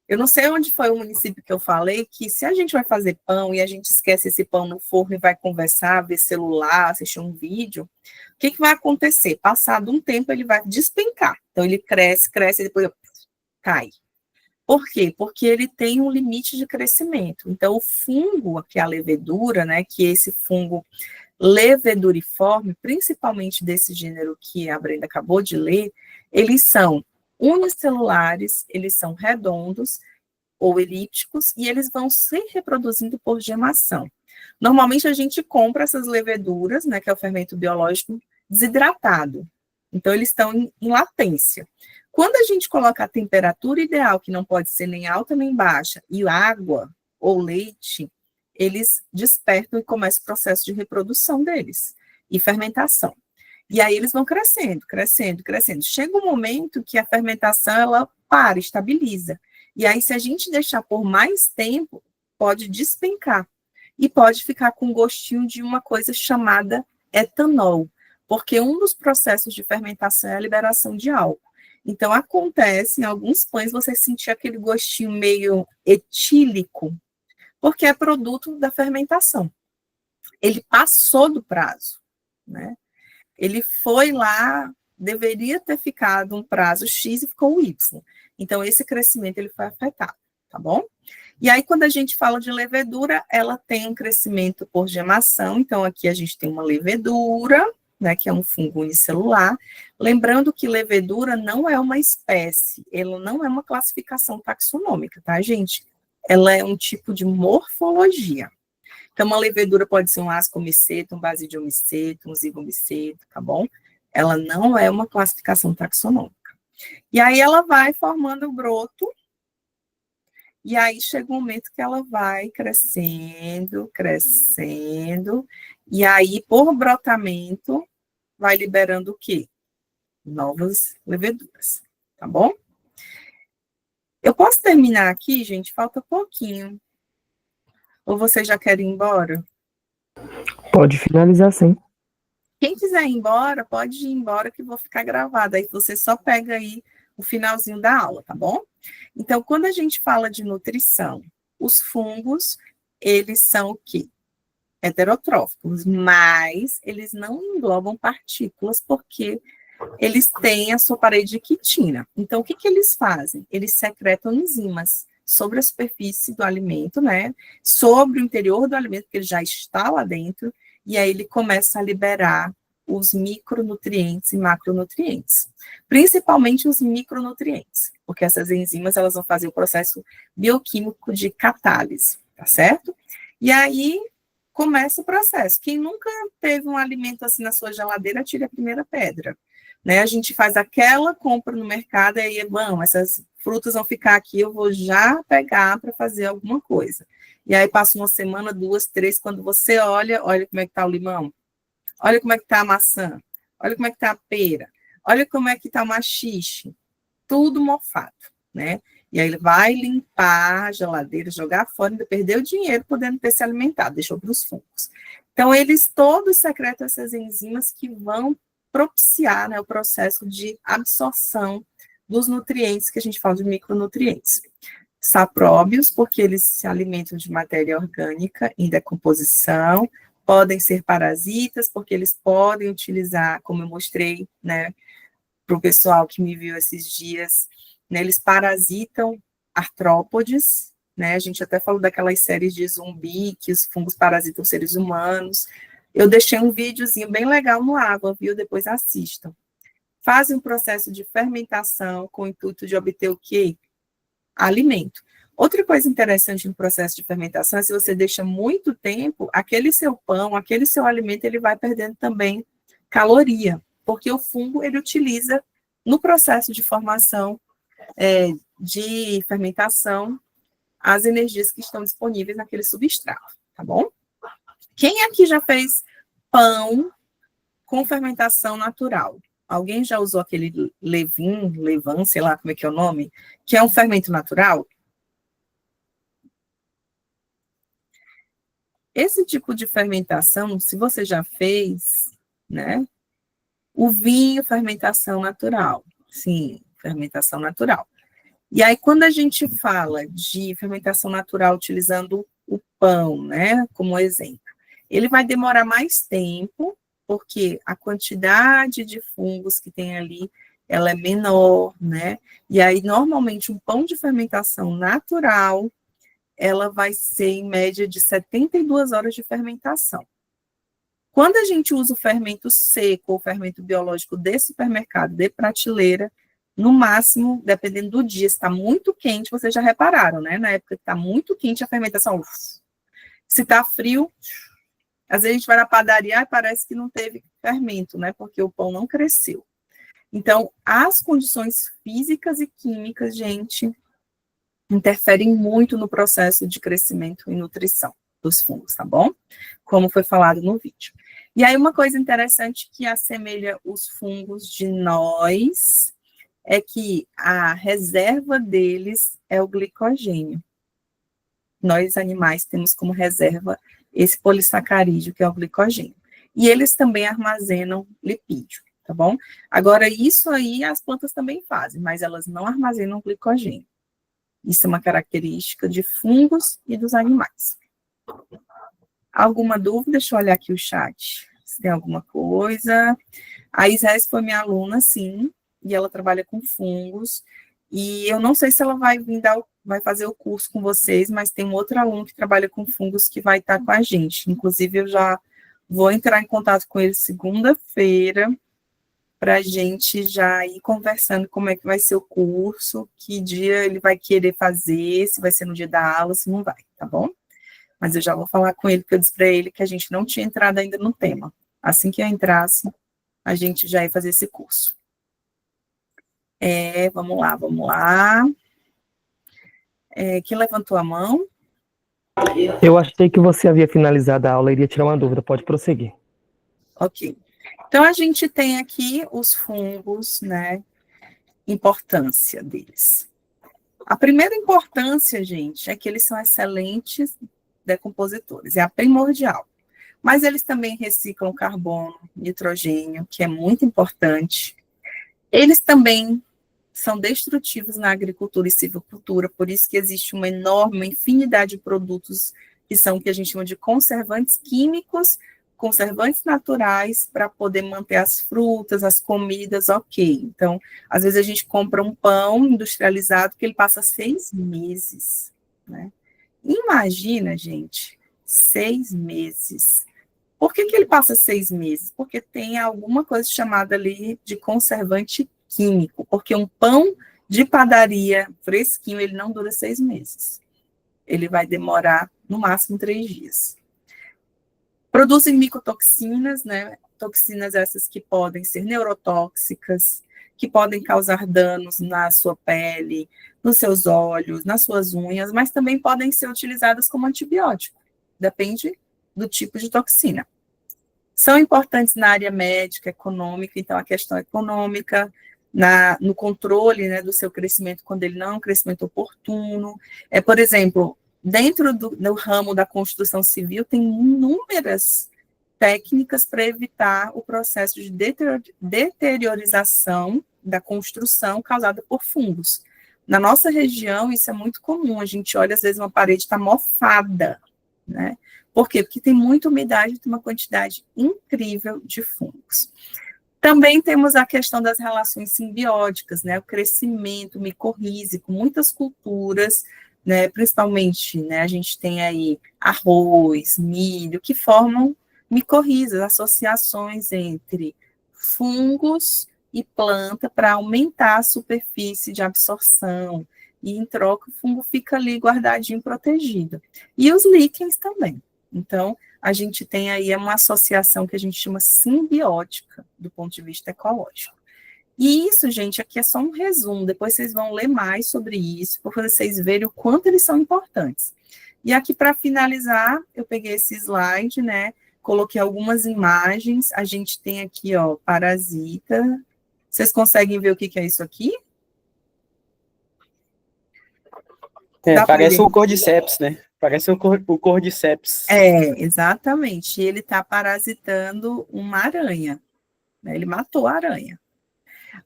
Eu não sei onde foi o município que eu falei que se a gente vai fazer pão e a gente esquece esse pão no forno e vai conversar, ver celular, assistir um vídeo, o que vai acontecer? Passado um tempo, ele vai despencar. Então, ele cresce, cresce, e depois cai. Por quê? Porque ele tem um limite de crescimento. Então, o fungo, que é a levedura, né, que é esse fungo leveduriforme, principalmente desse gênero que a Brenda acabou de ler, eles são unicelulares, eles são redondos ou elípticos, e eles vão se reproduzindo por gemação. Normalmente, a gente compra essas leveduras, né, que é o fermento biológico, desidratado. Então, eles estão em latência. Quando a gente coloca a temperatura ideal, que não pode ser nem alta nem baixa, e água ou leite, eles despertam e começa o processo de reprodução deles, e fermentação. E aí eles vão crescendo, crescendo, crescendo. Chega um momento que a fermentação, ela para, estabiliza. E aí, se a gente deixar por mais tempo, pode despencar. E pode ficar com gostinho de uma coisa chamada etanol. Porque um dos processos de fermentação é a liberação de álcool. Então, acontece em alguns pães você sentir aquele gostinho meio etílico, porque é produto da fermentação. Ele passou do prazo, né? Ele foi lá, deveria ter ficado um prazo X e ficou Y. Então, esse crescimento ele foi afetado, tá bom? E aí, quando a gente fala de levedura, ela tem um crescimento por gemação. Então, aqui a gente tem uma levedura, né, que é um fungo unicelular. Lembrando que levedura não é uma espécie, ela não é uma classificação taxonômica, tá, gente? Ela é um tipo de morfologia. Então, uma levedura pode ser um ascomiceto, um basidiomiceto, um zigomiceto, tá bom? Ela não é uma classificação taxonômica. E aí ela vai formando o broto, e aí chega um momento que ela vai crescendo, crescendo, e aí, por brotamento, vai liberando o quê? Novas leveduras, tá bom? Eu posso terminar aqui, gente? Falta pouquinho. Ou vocês já querem ir embora? Pode finalizar, sim. Quem quiser ir embora, pode ir embora que eu vou ficar gravada. Aí você só pega aí o finalzinho da aula, tá bom? Então, quando a gente fala de nutrição, os fungos, eles são o quê? Heterotróficos, mas eles não englobam partículas porque eles têm a sua parede de quitina. Então, o que eles fazem? Eles secretam enzimas sobre a superfície do alimento, né? Sobre o interior do alimento, que ele já está lá dentro, e aí ele começa a liberar os micronutrientes e macronutrientes, principalmente os micronutrientes, porque essas enzimas elas vão fazer o processo bioquímico de catálise, tá certo? E aí começa o processo. Quem nunca teve um alimento assim na sua geladeira, tira a primeira pedra. Né? A gente faz aquela compra no mercado e aí, bom, essas frutas vão ficar aqui, eu vou já pegar para fazer alguma coisa. E aí passa uma semana, 2, 3, quando você olha como é que está o limão, olha como é que está a maçã, olha como é que está a pera, olha como é que está o maxixe, tudo mofado, né? E aí ele vai limpar a geladeira, jogar fora, ainda perdeu dinheiro podendo ter se alimentado, deixou para os fungos. Então, eles todos secretam essas enzimas que vão propiciar, né, o processo de absorção dos nutrientes, que a gente fala de micronutrientes. Sapróbios, porque eles se alimentam de matéria orgânica em decomposição, podem ser parasitas, porque eles podem utilizar, como eu mostrei, né, para o pessoal que me viu esses dias, né, eles parasitam artrópodes, né, a gente até falou daquelas séries de zumbi, que os fungos parasitam seres humanos. Eu deixei um videozinho bem legal no Água, viu? Depois assistam. Fazem um processo de fermentação com o intuito de obter o quê? Alimento. Outra coisa interessante no processo de fermentação é se você deixa muito tempo, aquele seu pão, aquele seu alimento, ele vai perdendo também caloria, porque o fungo, ele utiliza no processo de formação de fermentação as energias que estão disponíveis naquele substrato, tá bom? Quem aqui já fez pão com fermentação natural? Alguém já usou aquele levain, sei lá como é que é o nome, que é um fermento natural? Esse tipo de fermentação, se você já fez, né? O vinho, fermentação natural. Sim, fermentação natural. E aí, quando a gente fala de fermentação natural utilizando o pão, né, como exemplo, ele vai demorar mais tempo, porque a quantidade de fungos que tem ali, ela é menor, né? E aí, normalmente, um pão de fermentação natural, ela vai ser em média de 72 horas de fermentação. Quando a gente usa o fermento seco ou fermento biológico de supermercado, de prateleira, no máximo, dependendo do dia, se está muito quente, vocês já repararam, né? Na época que está muito quente, a fermentação, se está frio, às vezes a gente vai na padaria e parece que não teve fermento, né? Porque o pão não cresceu. Então, as condições físicas e químicas, gente, interferem muito no processo de crescimento e nutrição dos fungos, tá bom? Como foi falado no vídeo. E aí, uma coisa interessante que assemelha os fungos de nós é que a reserva deles é o glicogênio. Nós, animais, temos como reserva esse polissacarídeo, que é o glicogênio. E eles também armazenam lipídio, tá bom? Agora, isso aí as plantas também fazem, mas elas não armazenam glicogênio. Isso é uma característica de fungos e dos animais. Alguma dúvida? Deixa eu olhar aqui o chat, se tem alguma coisa. A Isés foi minha aluna, sim, e ela trabalha com fungos, e eu não sei se ela vai vai fazer o curso com vocês, mas tem um outro aluno que trabalha com fungos que vai estar com a gente. Inclusive, eu já vou entrar em contato com ele segunda-feira, para a gente já ir conversando como é que vai ser o curso, que dia ele vai querer fazer, se vai ser no dia da aula, se não vai, tá bom? Mas eu já vou falar com ele, porque eu disse para ele que a gente não tinha entrado ainda no tema. Assim que eu entrasse, a gente já ia fazer esse curso. Vamos lá. Quem levantou a mão? Eu achei que você havia finalizado a aula e iria tirar uma dúvida. Pode prosseguir. Ok. Então, a gente tem aqui os fungos, né? Importância deles. A primeira importância, gente, é que eles são excelentes decompositores, é a primordial. Mas eles também reciclam carbono, nitrogênio, que é muito importante. Eles também são destrutivos na agricultura e silvicultura, por isso que existe uma enorme infinidade de produtos que são o que a gente chama de conservantes químicos, conservantes naturais, para poder manter as frutas, as comidas, ok. Então, às vezes a gente compra um pão industrializado que ele passa 6 meses, né? Imagina, gente, 6 meses. Por que ele passa 6 meses? Porque tem alguma coisa chamada ali de conservante químico, porque um pão de padaria fresquinho, ele não dura 6 meses. ele vai demorar no máximo 3 dias. Produzem micotoxinas, né? Toxinas essas que podem ser neurotóxicas, que podem causar danos na sua pele, nos seus olhos, nas suas unhas, mas também podem ser utilizadas como antibiótico. Depende do tipo de toxina. São importantes na área médica, econômica, então a questão econômica, no controle, né, do seu crescimento, quando ele não é um crescimento oportuno. Por exemplo, dentro do ramo da construção civil, tem inúmeras técnicas para evitar o processo de deteriorização da construção causada por fungos. Na nossa região, isso é muito comum, a gente olha, às vezes, uma parede está mofada, né? Por quê? Porque tem muita umidade, tem uma quantidade incrível de fungos. Também temos a questão das relações simbióticas, né? O crescimento micorrízico, muitas culturas, né? Principalmente, né? A gente tem aí arroz, milho, que formam micorrizas, associações entre fungos e planta para aumentar a superfície de absorção, e em troca o fungo fica ali guardadinho, protegido. E os líquens também. Então, a gente tem aí uma associação que a gente chama simbiótica, do ponto de vista ecológico. E isso, gente, aqui é só um resumo, depois vocês vão ler mais sobre isso, para vocês verem o quanto eles são importantes. E aqui, para finalizar, eu peguei esse slide, né, coloquei algumas imagens, a gente tem aqui, ó, parasita. Vocês conseguem ver o que é isso aqui? Parece o Cordyceps, né? Parece o Cordyceps. Exatamente. Ele está parasitando uma aranha, né? Ele matou a aranha.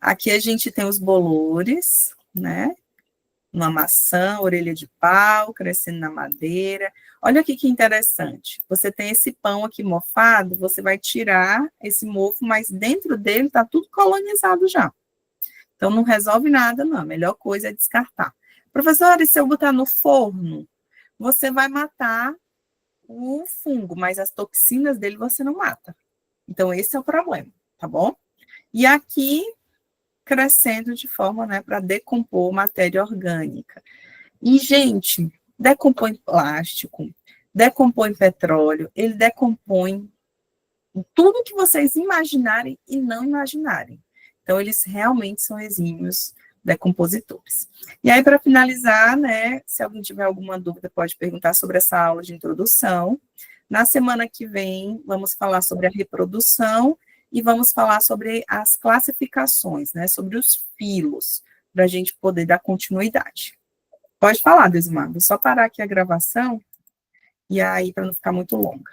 Aqui a gente tem os bolores, né? Uma maçã, orelha de pau, crescendo na madeira. Olha aqui que interessante. Você tem esse pão aqui mofado, você vai tirar esse mofo, mas dentro dele está tudo colonizado já. Então, não resolve nada, não. A melhor coisa é descartar. Professora, e se eu botar no forno? Você vai matar o fungo, mas as toxinas dele você não mata. Então, esse é o problema, tá bom? E aqui, crescendo de forma, né, para decompor matéria orgânica. E, gente, decompõe plástico, decompõe petróleo, ele decompõe tudo que vocês imaginarem e não imaginarem. Então, eles realmente são exímios decompositores. E aí, para finalizar, né, se alguém tiver alguma dúvida, pode perguntar sobre essa aula de introdução. Na semana que vem, vamos falar sobre a reprodução e vamos falar sobre as classificações, né, sobre os filos, para a gente poder dar continuidade. Pode falar, Desimar, vou só parar aqui a gravação, e aí, para não ficar muito longa.